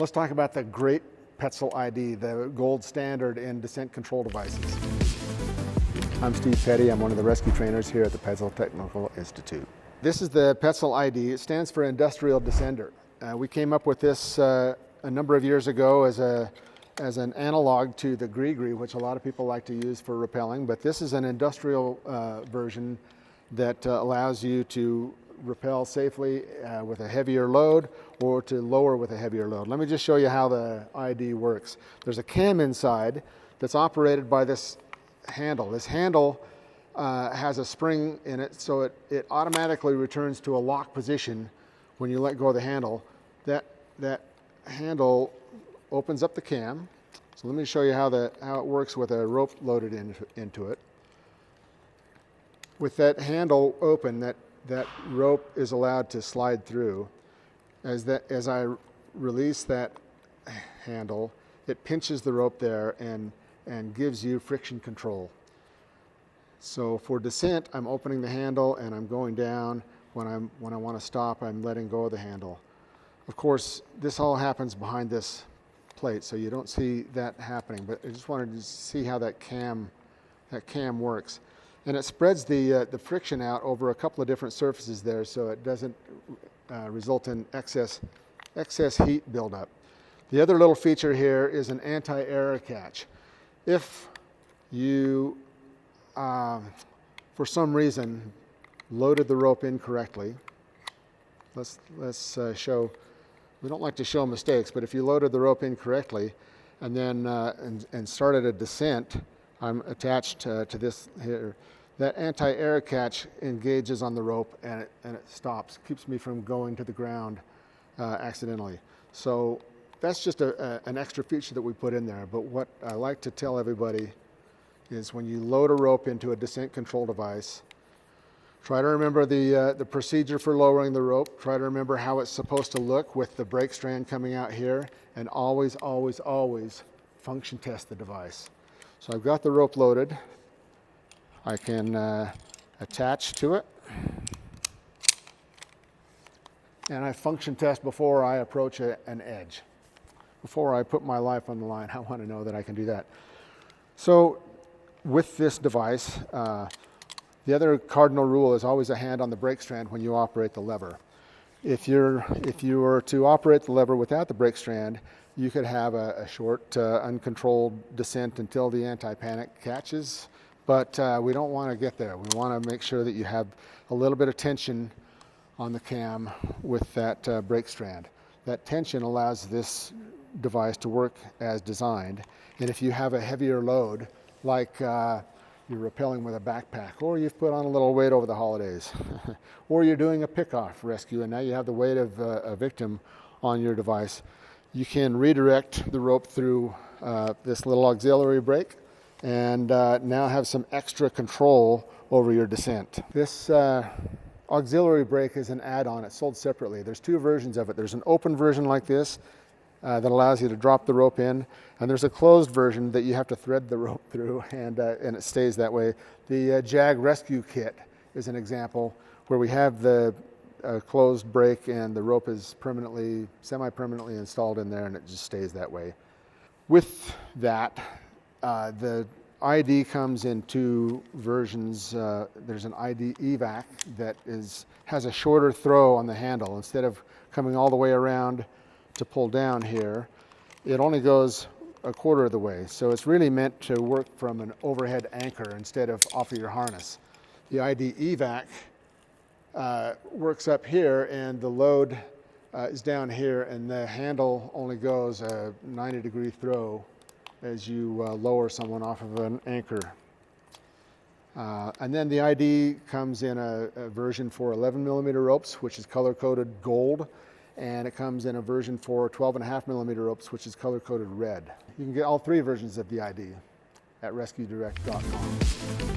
Let's talk about the great Petzl ID, the gold standard in descent control devices. I'm Steve Petty. I'm one of the rescue trainers here at the Petzl Technical Institute. This is the Petzl ID. It stands for Industrial Descender. We came up with this a number of years ago as an analog to the Gree, which a lot of people like to use for rappelling, but this is an industrial version that allows you to rappel safely with a heavier load or to lower with a heavier load. Let me just show you how the ID works. There's a cam inside that's operated by this handle. This handle has a spring in it, so it automatically returns to a lock position when you let go of the handle. That handle opens up the cam. So let me show you how it works with a rope loaded into it. With that handle open, that rope is allowed to slide through. As I release that handle, it pinches the rope there and gives you friction control. So for descent, I'm opening the handle and I'm going down. When I want to stop, I'm letting go of the handle. Of course, this all happens behind this plate, so you don't see that happening, but I just wanted to see how that cam works. And it spreads the friction out over a couple of different surfaces there, so it doesn't result in excess heat buildup. The other little feature here is an anti-error catch. If you, for some reason, loaded the rope incorrectly, let's show. We don't like to show mistakes, but if you loaded the rope incorrectly and then and started a descent, I'm attached to this here. That anti-error catch engages on the rope and it stops, keeps me from going to the ground accidentally. So that's just an extra feature that we put in there. But what I like to tell everybody is when you load a rope into a descent control device, try to remember the procedure for lowering the rope. Try to remember how it's supposed to look with the brake strand coming out here, and always, always, always function test the device. So I've got the rope loaded. I can attach to it, and I function test before I approach an edge. Before I put my life on the line, I want to know that I can do that. So with this device, the other cardinal rule is always a hand on the brake strand when you operate the lever. If you were to operate the lever without the brake strand, you could have a short, uncontrolled descent until the anti-panic catches. But we don't want to get there. We want to make sure that you have a little bit of tension on the cam with that brake strand. That tension allows this device to work as designed. And if you have a heavier load, like you're rappelling with a backpack, or you've put on a little weight over the holidays, or you're doing a pick-off rescue and now you have the weight of a victim on your device, you can redirect the rope through this little auxiliary brake and now have some extra control over your descent. This auxiliary brake is an add-on. It's sold separately. There's two versions of it. There's an open version like this that allows you to drop the rope in, and there's a closed version that you have to thread the rope through, and it stays that way. The JAG Rescue Kit is an example where we have the closed brake and the rope is semi-permanently installed in there, and it just stays that way. With that, the ID comes in two versions. There's an ID evac that has a shorter throw on the handle. Instead of coming all the way around to pull down here, it only goes a quarter of the way. So it's really meant to work from an overhead anchor instead of off of your harness. The ID evac works up here, and the load is down here, and the handle only goes a 90-degree throw as you lower someone off of an anchor. And then the ID comes in a version for 11mm ropes, which is color-coded gold, and it comes in a version for 12.5mm ropes, which is color-coded red. You can get all three versions of the ID at rescuedirect.com.